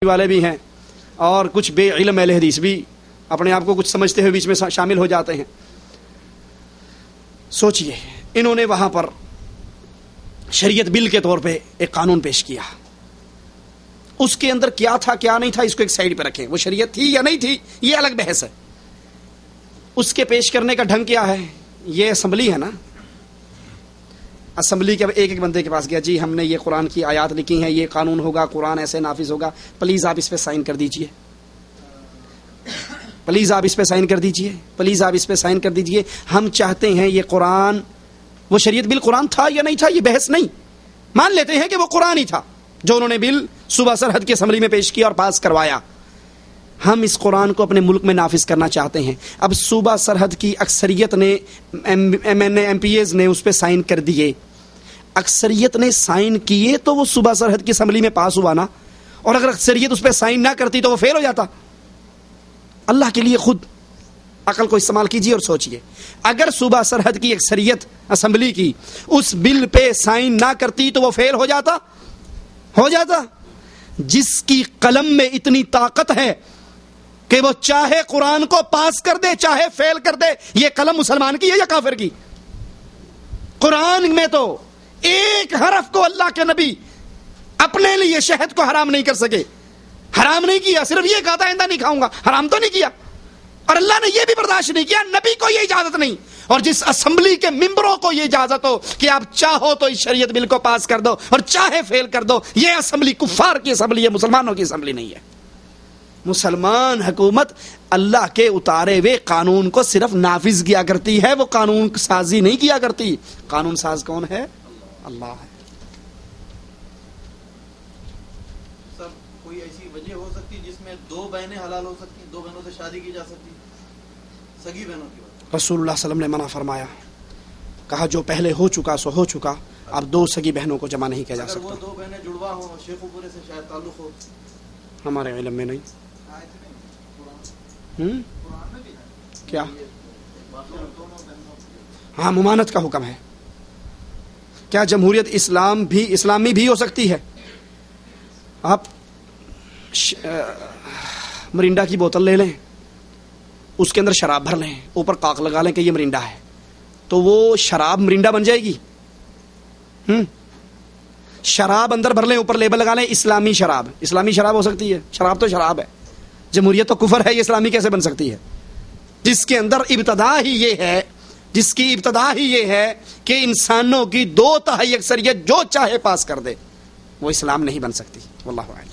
والے بھی ہیں اور کچھ بے علم اہل حدیث بھی اپنے آپ کو کچھ سمجھتے ہوئے بیچ میں شامل ہو جاتے ہیں. سوچئے انہوں نے وہاں پر شریعت بل کے طور پہ ایک قانون پیش کیا. اس کے اندر کیا تھا کیا نہیں تھا اس کو ایک سائیڈ پہ رکھیں. وہ شریعت تھی یا نہیں تھی یہ الگ بحث ہے. اس کے پیش کرنے کا ڈھنگ کیا ہے؟ یہ اسمبلی ہے نا، اسمبلی کے ایک ایک بندے کے پاس گیا، جی ہم نے یہ قرآن کی آیات لکھی ہیں، یہ قانون ہوگا، قرآن ایسے نافذ ہوگا، پلیز آپ اس پہ سائن کر دیجئے، پلیز آپ اس پہ سائن کر دیجئے، پلیز آپ اس پہ سائن کر دیجئے. ہم چاہتے ہیں یہ قرآن، وہ شریعت بل قرآن تھا یا نہیں تھا یہ بحث نہیں، مان لیتے ہیں کہ وہ قرآن ہی تھا جو انہوں نے بل صوبہ سرحد کی اسمبلی میں پیش کیا اور پاس کروایا. ہم اس قرآن کو اپنے ملک میں نافذ کرنا چاہتے ہیں. اب صوبہ سرحد کی اکثریت نے ایم پی ایز نے اس پہ سائن کر دیے، اکثریت نے سائن کیے تو وہ صوبہ سرحد کی اسمبلی میں پاس ہوا نا. اور اگر اکثریت اس پہ سائن نہ کرتی تو وہ فیل ہو جاتا. اللہ کے لیے خود عقل کو استعمال کیجیے اور سوچئے، اگر صوبہ سرحد کی اکثریت اسمبلی کی اس بل پہ سائن نہ کرتی تو وہ فیل ہو جاتا. جس کی قلم میں اتنی طاقت ہے کہ وہ چاہے قرآن کو پاس کر دے چاہے فیل کر دے، یہ قلم مسلمان کی ہے یا کافر کی؟ قرآن میں تو ایک حرف کو اللہ کے نبی اپنے لیے شہد کو حرام نہیں کر سکے، حرام نہیں کیا، صرف یہ کہا تھا آئندہ نہیں کھاؤں گا، حرام تو نہیں کیا. اور اللہ نے یہ بھی برداشت نہیں کیا، نبی کو یہ اجازت نہیں. اور جس اسمبلی کے ممبروں کو یہ اجازت ہو کہ آپ چاہو تو اس شریعت بل کو پاس کر دو اور چاہے فیل کر دو، یہ اسمبلی کفار کی اسمبلی ہے، مسلمانوں کی اسمبلی نہیں ہے. مسلمان حکومت اللہ کے اتارے ہوئے قانون کو صرف نافذ کیا کرتی ہے، وہ قانون سازی نہیں کیا کرتی. قانون ساز کون ہے؟ اللہ ہے. سر کوئی ایسی وجہ ہو سکتی جس میں دو بہنیں حلال ہو سکتی، دو بہنوں سے شادی کی جا سکتی، سگی بہنوں کی بات؟ رسول اللہ صلی اللہ علیہ وسلم نے منع فرمایا، کہا جو پہلے ہو چکا سو ہو چکا، اب دو سگی بہنوں کو جمع نہیں کیا جا اگر سکتا. وہ دو بہنیں جڑوا ہوں، شیخو پورے سے شاید تعلق ہو. ہمارے علم میں نہیں. کیا؟ ہاں ممانت کا حکم ہے. کیا جمہوریت اسلامی بھی ہو سکتی ہے؟ آپ مرینڈا کی بوتل لے لیں، اس کے اندر شراب بھر لیں، اوپر کاک لگا لیں کہ یہ مرینڈا ہے، تو وہ شراب مرینڈا بن جائے گی؟ شراب اندر بھر لیں، اوپر لیبل لگا لیں اسلامی شراب. اسلامی شراب ہو سکتی ہے؟ شراب تو شراب ہے. جمہوریت تو کفر ہے، یہ اسلامی کیسے بن سکتی ہے؟ جس کے اندر ابتدا ہی یہ ہے کہ انسانوں کی 2/3 اکثریت جو چاہے پاس کر دے، وہ اسلام نہیں بن سکتی. واللہ اعلم.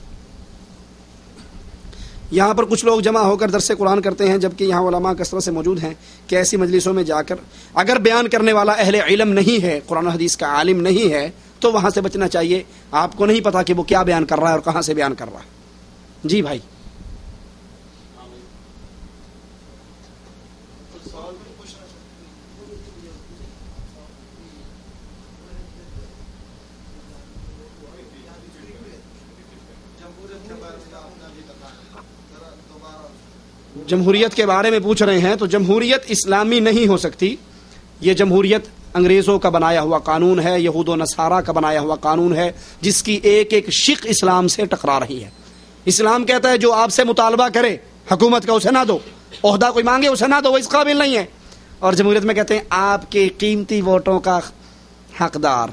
یہاں پر کچھ لوگ جمع ہو کر درس قرآن کرتے ہیں، جبکہ یہاں علماء کثرت سے موجود ہیں، کہ ایسی مجلسوں میں جا کر اگر بیان کرنے والا اہل علم نہیں ہے، قرآن و حدیث کا عالم نہیں ہے، تو وہاں سے بچنا چاہیے. آپ کو نہیں پتا کہ وہ کیا بیان کر رہا ہے اور کہاں سے بیان کر رہا ہے. جی بھائی. جمہوریت کے بارے میں پوچھ رہے ہیں، تو جمہوریت اسلامی نہیں ہو سکتی. یہ جمہوریت انگریزوں کا بنایا ہوا قانون ہے، یہود و نصارہ کا بنایا ہوا قانون ہے، جس کی ایک ایک شق اسلام سے ٹکرا رہی ہے. اسلام کہتا ہے جو آپ سے مطالبہ کرے حکومت کا اسے نہ دو، عہدہ کوئی مانگے اسے نہ دو، وہ اس قابل نہیں ہے. اور جمہوریت میں کہتے ہیں آپ کے قیمتی ووٹوں کا حقدار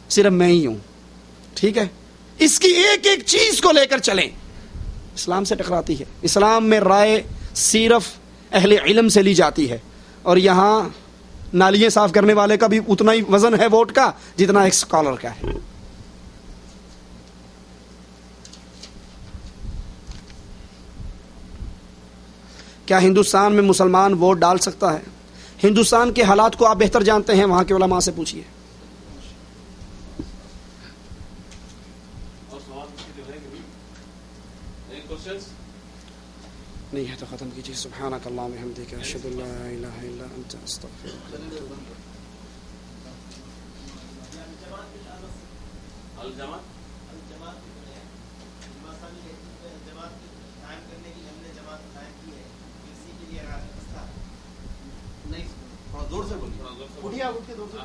صرف میں ہی ہوں. ٹھیک ہے، اس کی ایک ایک چیز کو لے کر چلیں، اسلام سے ٹکراتی ہے. اسلام میں رائے صرف اہل علم سے لی جاتی ہے، اور یہاں نالیاں صاف کرنے والے کا بھی اتنا ہی وزن ہے ووٹ کا جتنا ایک اسکالر کا ہے. کیا ہندوستان میں مسلمان ووٹ ڈال سکتا ہے؟ ہندوستان کے حالات کو آپ بہتر جانتے ہیں، وہاں کے علماء سے پوچھیے. نہیں ہے تو ختم کیجیے. سبحانک اللہم وبحمدک، اشہد ان لا الہ الا انت، استغفرک. زور سے بولیے، اٹھیے آپ، اٹھ کے زور سے.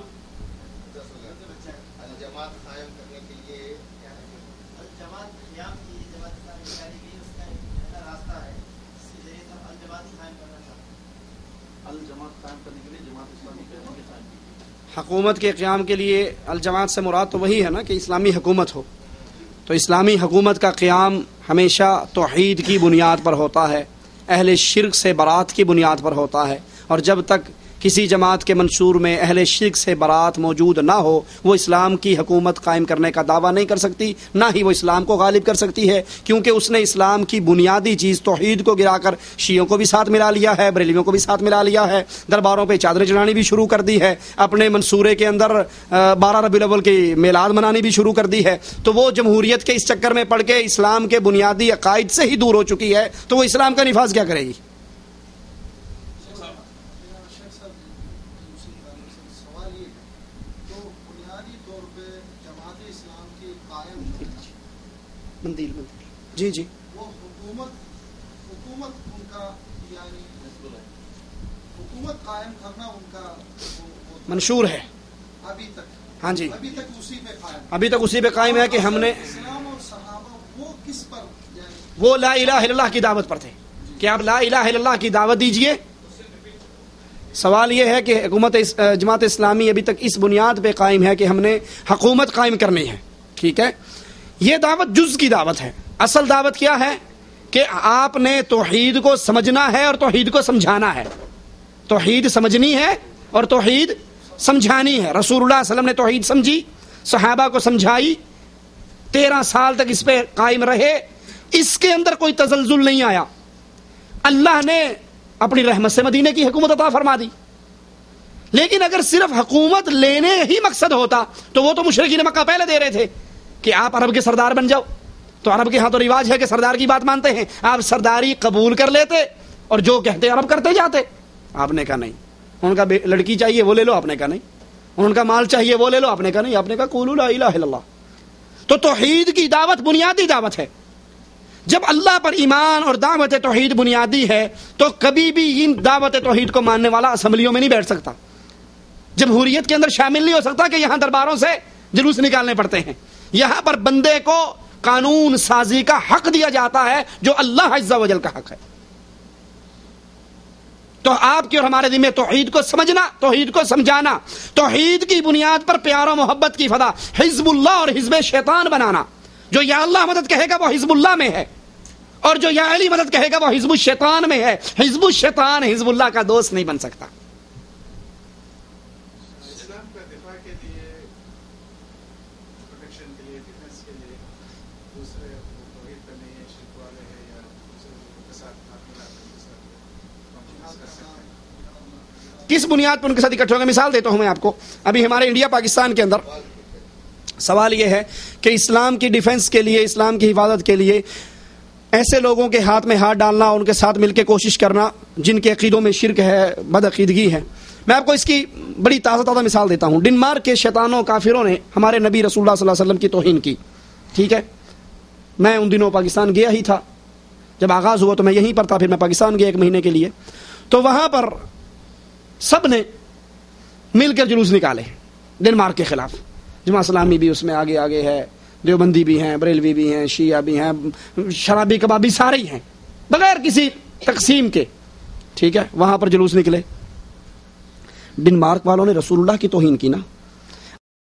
الجماعت قائم کرنے کے لیے کیا ہے؟ الجماعت قیام کی جماعت حکومت کے قیام کے لیے الجماعت سے مراد تو وہی ہے نا کہ اسلامی حکومت ہو. تو اسلامی حکومت کا قیام ہمیشہ توحید کی بنیاد پر ہوتا ہے، اہل شرک سے برات کی بنیاد پر ہوتا ہے، اور جب تک کسی جماعت کے منشور میں اہل شرک سے برات موجود نہ ہو وہ اسلام کی حکومت قائم کرنے کا دعویٰ نہیں کر سکتی، نہ ہی وہ اسلام کو غالب کر سکتی ہے، کیونکہ اس نے اسلام کی بنیادی چیز توحید کو گرا کر شیعوں کو بھی ساتھ ملا لیا ہے، بریلویوں کو بھی ساتھ ملا لیا ہے، درباروں پہ چادریں چڑھانی بھی شروع کر دی ہے، اپنے منصورے کے اندر 12 ربیع الاول کی میلاد منانی بھی شروع کر دی ہے. تو وہ جمہوریت کے اس چکر میں پڑ کے اسلام کے بنیادی عقائد سے ہی دور ہو چکی ہے، تو وہ اسلام کا نفاذ کیا کرے گی؟ مندیل جی جی وہ حکومت ان کا یعنی حکومت قائم کرنا ان کا منشور ہے ابھی تک. ہاں جی ابھی تک اسی پہ قائم ابھی تک اسی پہ قائم ہے کہ ہم نے اسلام اور صحابہ وہ کس پر یعنی وہ لا الہ الا اللہ کی دعوت پر تھے کہ آپ لا الہ الا اللہ کی دعوت دیجئے. سوال یہ ہے کہ حکومت جماعت اسلامی ابھی تک اس بنیاد پہ قائم ہے کہ ہم نے حکومت قائم کرنی ہے. ٹھیک ہے، یہ دعوت جز کی دعوت ہے. اصل دعوت کیا ہے کہ آپ نے توحید کو سمجھنا ہے اور توحید کو سمجھانا ہے. توحید سمجھنی ہے اور توحید سمجھانی ہے. رسول اللہ صلی اللہ علیہ وسلم نے توحید سمجھی، صحابہ کو سمجھائی، 13 سال تک اس پہ قائم رہے، اس کے اندر کوئی تزلزل نہیں آیا. اللہ نے اپنی رحمت سے مدینے کی حکومت عطا فرما دی. لیکن اگر صرف حکومت لینے ہی مقصد ہوتا تو وہ تو مشرکین مکہ پہلے دے رہے تھے کہ آپ عرب کے سردار بن جاؤ. تو عرب کے ہاں تو رواج ہے کہ سردار کی بات مانتے ہیں، آپ سرداری قبول کر لیتے اور جو کہتے عرب کرتے جاتے. آپ نے کہا نہیں. ان کا لڑکی چاہیے وہ لے لو، آپ نے کہا نہیں. ان کا مال چاہیے وہ لے لو، آپ نے کہا نہیں. آپ نے کہا قولوا لا الہ الا اللہ. تو توحید کی دعوت بنیادی دعوت ہے. جب اللہ پر ایمان اور دعوت توحید بنیادی ہے تو کبھی بھی ان دعوت توحید کو ماننے والا اسمبلیوں میں نہیں بیٹھ سکتا، جمہوریت کے اندر شامل نہیں ہو سکتا کہ یہاں درباروں سے جلوس نکالنے پڑتے ہیں. یہاں پر بندے کو قانون سازی کا حق دیا جاتا ہے جو اللہ عز و جل کا حق ہے. تو آپ کی اور ہمارے ذمہ توحید کو سمجھنا، توحید کو سمجھانا، توحید کی بنیاد پر پیار و محبت کی فضا حزب اللہ اور حزب شیطان بنانا. جو یا اللہ مدد کہے گا وہ حزب اللہ میں ہے، اور جو یا علی مدد کہے گا وہ حزب الشیطان میں ہے. حزب الشیطان حزب اللہ کا دوست نہیں بن سکتا. اسلام کا دفاع کے لیے، پروٹیکشن کے لیے، ڈیفنس کے لیے دوسرے توحید پہ نہیں ہے، شرک والے ہیں یا دوسرے کے ساتھ کس بنیاد پر ان کے ساتھ اکٹھے ہوں گے؟ مثال دیتا ہوں میں آپ کو. ابھی ہمارے انڈیا پاکستان کے اندر سوال یہ ہے کہ اسلام کی ڈیفنس کے لیے، اسلام کی حفاظت کے لیے ایسے لوگوں کے ہاتھ میں ہاتھ ڈالنا، ان کے ساتھ مل کے کوشش کرنا جن کے عقیدوں میں شرک ہے، بدعقیدگی ہے. میں آپ کو اس کی بڑی تازہ مثال دیتا ہوں. ڈنمارک کے شیطانوں کافروں نے ہمارے نبی رسول اللہ صلی اللہ علیہ وسلم کی توہین کی. ٹھیک ہے، میں ان دنوں پاکستان گیا ہی تھا. جب آغاز ہوا تو میں یہیں پر تھا، پھر میں پاکستان گیا 1 مہینے کے لیے. تو وہاں پر سب نے مل کر جلوس نکالے ڈنمارک کے خلاف. جماعت اسلامی بھی اس میں آگے ہے، دیوبندی بھی ہیں، بریلوی بھی ہیں، شیعہ بھی ہیں، شرابی کبابی سارے ہی ہیں، بغیر کسی تقسیم کے. ٹھیک ہے، وہاں پر جلوس نکلے. ڈنمارک والوں نے رسول اللہ کی توہین کی نا.